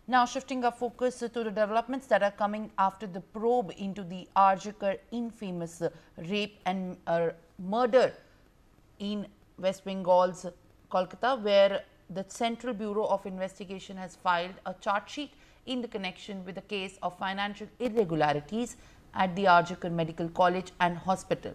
Now shifting our focus to the developments that are coming after the probe into the Arjikar infamous rape and murder in West Bengal's Kolkata, where the Central Bureau of Investigation has filed a charge sheet in the connection with the case of financial irregularities at the Arjikar Medical College and Hospital.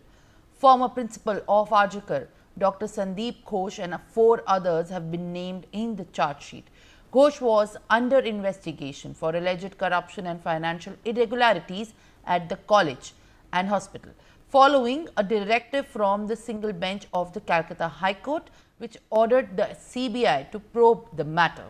Former principal of Arjikar, Dr. Sandeep Ghosh, and 4 others have been named in the charge sheet. Ghosh was under investigation for alleged corruption and financial irregularities at the college and hospital, following a directive from the single bench of the Calcutta High Court, which ordered the CBI to probe the matter.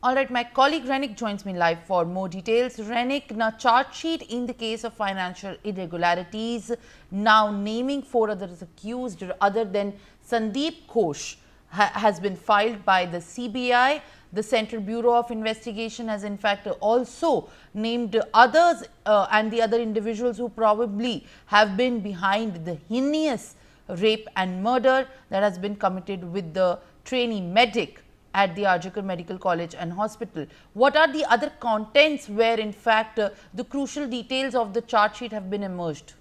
All right, my colleague Renik joins me live for more details. Renik, now charge sheet in the case of financial irregularities, now naming 4 others accused other than Sandeep Ghosh has been filed by the CBI. The Central Bureau of Investigation has in fact also named others and the other individuals who probably have been behind the heinous rape and murder that has been committed with the trainee medic at the Arjikar Medical College and Hospital. What are the other contents where in fact the crucial details of the charge sheet have been emerged?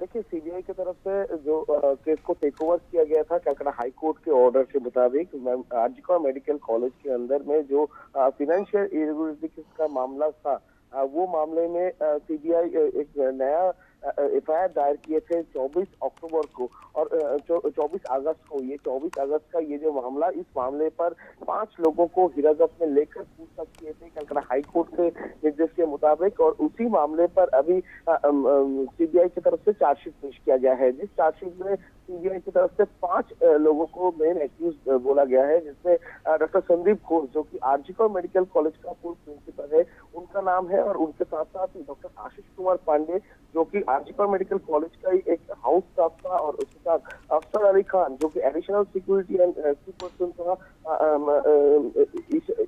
देखिए, CBI की तरफ से जो case को take over किया गया था Calcutta high court के ऑर्डर के मुताबिक आरजीकर मेडिकल कॉलेज के अंदर में जो फिनेंशियल इरेगुलरिटी का मामला था, वो मामले में सीबीआई एक नया एफआईआर दायर किए थे 24 अक्टूबर को और 24 अगस्त को। ये 24 अगस्त का ये जो मामला, इस मामले पर 5 लोगों को हिरासत में लेकर पूछताछ किए थे कलकत्ता हाई कोर्ट के निर्देश के मुताबिक, और उसी मामले पर अभी सीबीआई की तरफ से चार्जशीट पेश किया गया है। जिस चार्जशीट में सीबीआई की तरफ से 5 लोगों को मेन एक्यूज बोला गया है, जिसमें डॉक्टर संदीप घोष जो कि आरजीकर मेडिकल कॉलेज का पूर्व प्रिंसिपल है, उनका नाम है, और उनके साथ साथ डॉक्टर आशीष कुमार पांडे जो कि आरजीकर मेडिकल कॉलेज का ही एक हाउस स्टाफ था, और उसके साथ अफसर अली खान जो कि एडिशनल सिक्योरिटी एंड की पर्सन था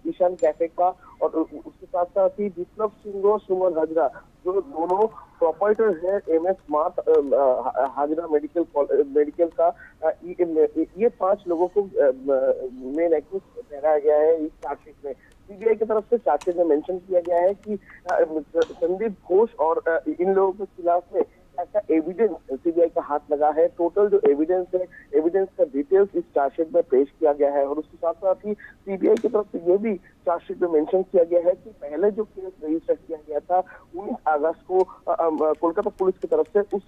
ईशान कैफे का, और उसके साथ साथ ही विप्लव सिंह और सुमन हाजरा जो दोनों प्रोपराइटर है एमएस स्मार्ट हाजरा मेडिकल का। ये 5 लोगों को मेन एक्यूज ठहराया गया है इस चार्जशीट में। सीबीआई की तरफ से चार्जशीट में मेंशन किया गया है कि संदीप घोष और इन लोगों के खिलाफ में ऐसा एविडेंस सीबीआई का हाथ लगा है। टोटल जो एविडेंस है, एविडेंस का डिटेल्स इस चार्जशीट में पेश किया गया है, और उसके साथ साथ ही सीबीआई की तरफ से ये भी चार्जशीट में मेंशन किया गया है कि पहले जो केस रजिस्टर किया गया था 19 अगस्त को कोलकाता पुलिस की तरफ से, उस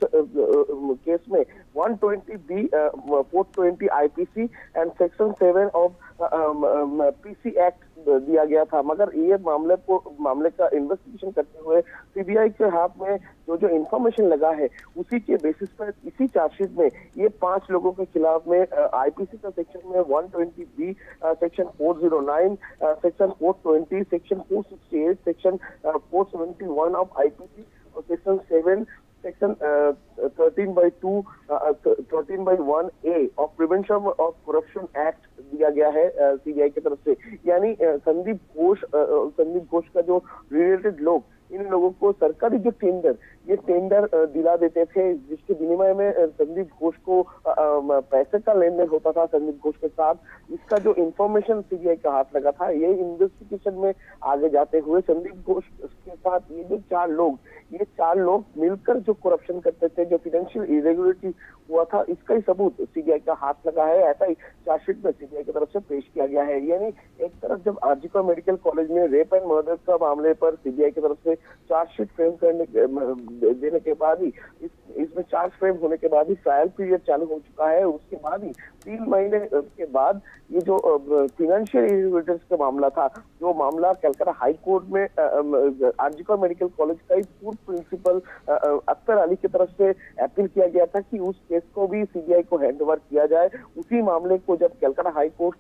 केस में 120B 420 IPC and section 7 of PC act दिया गया था। मगर ये मामले का इन्वेस्टिगेशन करते हुए सीबीआई के हाथ में जो इंफॉर्मेशन लगा है, उसी के बेसिस पर इसी चार्जशीट में ये 5 लोगों के खिलाफ में आईपीसी का सेक्शन में 120B section 409 section 420 section 468 section 471 of IPC और section 7 section 13/1A of prevention of corruption act दिया गया है सीबीआई की तरफ से। यानी संदीप घोष का जो रिलेटेड लोग, इन लोगों को सरकारी जो टेंडर दिला देते थे, जिसके विनिमय में संदीप घोष को पैसे का लेन देन होता था संदीप घोष के साथ, इसका जो इंफॉर्मेशन सीबीआई का हाथ लगा था। ये इन्वेस्टिगेशन में आगे जाते हुए संदीप घोष के साथ ये 4 लोग मिलकर जो करप्शन करते थे, जो फाइनेंशियल इरेगुलरिटी हुआ था, इसका ही सबूत सीबीआई का हाथ लगा है। ऐसा ही चार्जशीट में सीबीआई की तरफ से पेश किया गया है। यानी एक तरफ जब आरजीकर मेडिकल कॉलेज में रेप एंड मर्डर का मामले पर सीबीआई की तरफ से चार्जशीट देने के बाद ही इसमें चार्ज फ्रेम होने के बाद ही ट्रायल पीरियड चालू हो चुका है। उसके बाद ही 3 महीने के बाद ये जो फाइनेंशियल इरेगुलरिटीज का मामला था, जो मामला कलकत्ता हाई कोर्ट में आरजीकर मेडिकल कॉलेज का ही पूर्व प्रिंसिपल अख्तर अली की तरफ से अपील किया गया था कि उस केस को भी सीबीआई को हैंडओवर किया जाए। उसी मामले को जब कलकत्ता हाई कोर्ट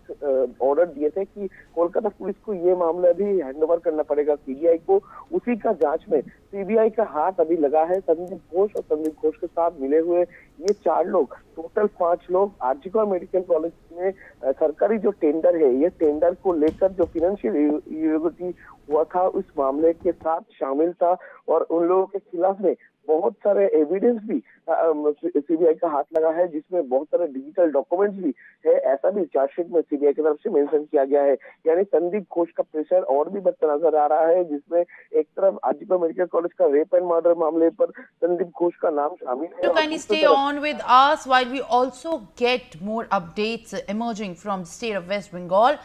ऑर्डर दिए थे कि कोलकाता पुलिस को ये मामला भी हैंडओवर करना पड़ेगा सीबीआई को, उसी का जांच में सीबीआई का हाथ अभी लगा है। संदीप घोष और संदीप घोष के साथ मिले हुए ये 4 लोग, टोटल 5 लोग आरजीकर मेडिकल कॉलेज में सरकारी जो टेंडर है, ये टेंडर को लेकर जो फाइनेंशियल इरेगुलरिटी हुआ था, उस मामले के साथ शामिल था, और उन लोगों के खिलाफ में बहुत सारे एविडेंस भी सीबीआई का हाथ लगा है, जिसमें बहुत सारे डिजिटल डॉक्यूमेंट्स भी है, ऐसा भी चार्जशीट में सीबीआई की तरफ से मेंशन किया गया है। यानी संदीप घोष का प्रेशर और भी बढ़ता नजर आ रहा है, जिसमें एक तरफ आजीपा मेडिकल कॉलेज का रेप एंड मर्डर मामले पर संदीप घोष का नाम शामिल है To और kindly दूसरी stay तरफ on with us while we also get more updates emerging from the state of West Bengal.